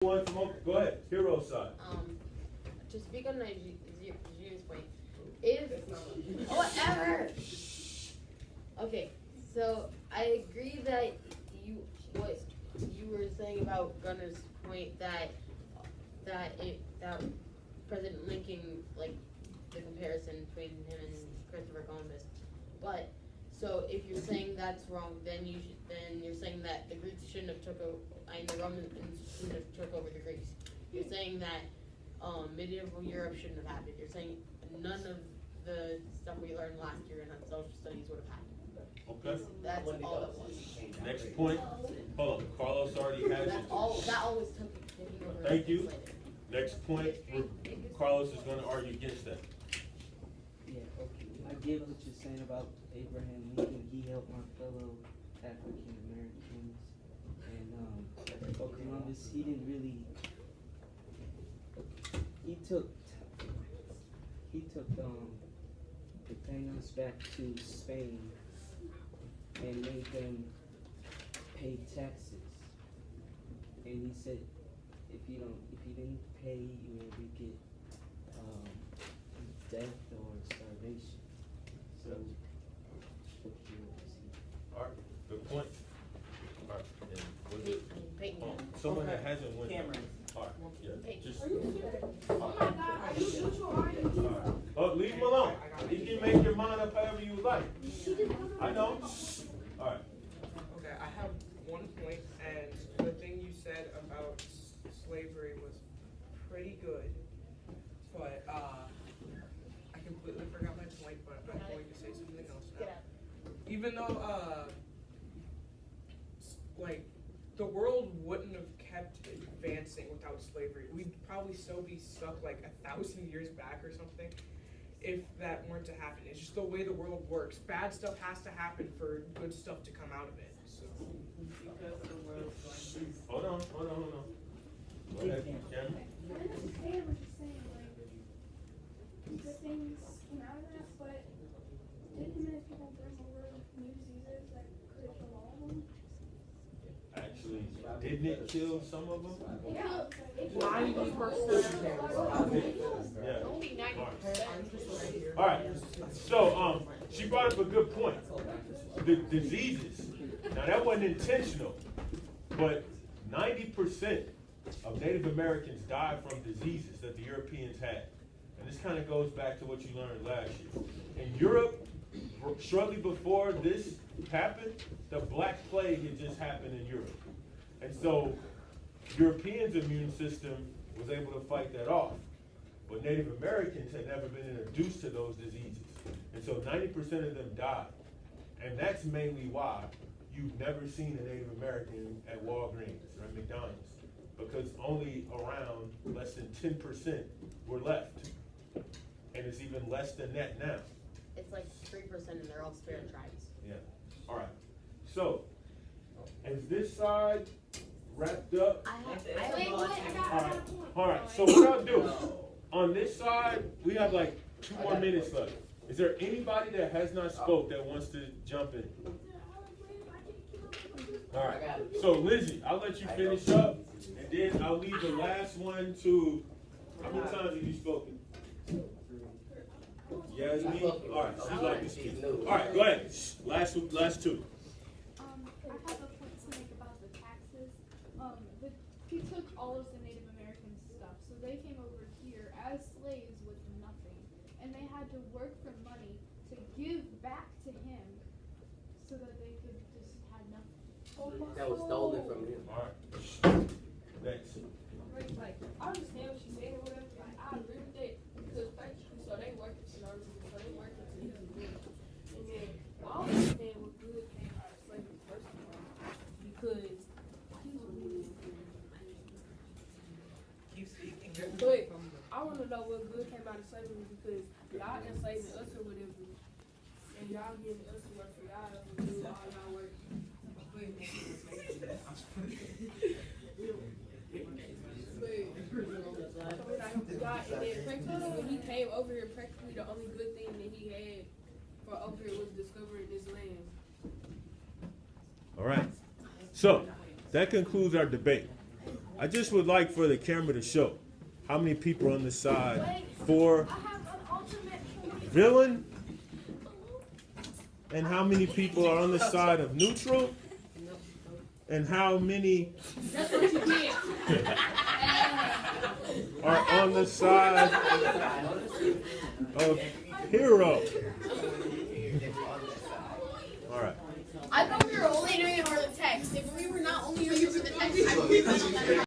One more, go ahead, hero side. To speak on Nigeria's point, if whatever. Okay, so I agree that what you were saying about Gunner's point that President Lincoln, like the comparison between him and Christopher Columbus, but so if you're saying that's wrong, then you're saying that the Greeks shouldn't have took over, and the Romans shouldn't have took over the Greeks. You're saying that medieval Europe shouldn't have happened. You're saying none of the stuff we learned last year in social studies would have happened. Okay. That's all it was. Next point. Hold on. Carlos already has it. That always took taking over. Thank you. Next point. Carlos is going to argue against that. Yeah, okay. I get what you're saying about Abraham Lincoln. He helped my fellow African Americans. And Columbus, he didn't really. He took the Taínos back to Spain and made them pay taxes. And he said, if you didn't pay, you would get death or starvation. So, All right. Good point. All right. And was it someone that hasn't won? Cameron. All right. Yeah. Just. Oh my God, are you neutral or are you neutral? All right. Oh, leave him alone. You can make your mind up however you like. I know. All right. Okay, I have one point, and the thing you said about slavery was pretty good, but I completely forgot my point, but I'm going to say something else now. Even though, like, the world wouldn't have kept advancing without slavery. We'd probably still be stuck like 1,000 years back or something if that weren't to happen. It's just the way the world works. Bad stuff has to happen for good stuff to come out of it. So. Hold on. Go ahead, Cameron. I understand what you're saying, like, good things came out of that, but didn't many people bring over new diseases that could have killed all of them? Actually, didn't it kill some of them? Yeah. 90%. Yeah. Only 90%. All right. So, she brought up a good point. The diseases. Now, that wasn't intentional, but 90% of Native Americans died from diseases that the Europeans had. And this kind of goes back to what you learned last year. In Europe, shortly before this happened, the Black Plague had just happened in Europe. And so, Europeans' immune system was able to fight that off. But Native Americans had never been introduced to those diseases. And so 90% of them died. And that's mainly why you've never seen a Native American at Walgreens or at McDonald's, because only around less than 10% were left. And it's even less than that now. It's like 3% and they're all spirit tribes. Yeah. All right. So, is this side wrapped up? Wait, what? I got a point. All right. So what I'll do, on this side, we have like 2 more minutes left. Is there anybody that has not spoke that wants to jump in? All right. So Lizzie, I'll let you finish up, and then I'll leave the last one to. How many times have you spoken? Yasmin? All right. She'd like to speak. All right. Go ahead. Last two. I have a point to make about the taxes. He took all of the Native American stuff, so they came over here as slaves with nothing, and they had to work for money to give back to him, so that they could just have nothing. That was stolen from him. All right. Next. Like, I understand what she's saying or whatever. Like, I agree with that because basically, so they work it, so they work it to his good. And then I don't understand what good came out of slavery first of all, because Keep speaking. but I want to know what good came out of slavery because y'all enslaving us or whatever, and y'all giving us to work for y'all and do all y'all work. And then practically when he came over here, practically the only good thing that he had for over here was discovering this land. All right. So that concludes our debate. I just would like for the camera to show how many people are on the side for I have an ultimate villain and how many people are on the side of neutral and how many That's what you did. are on the side of hero. All right. I thought we were only doing it for the text. If we were not only doing it for the text, I would have been on that.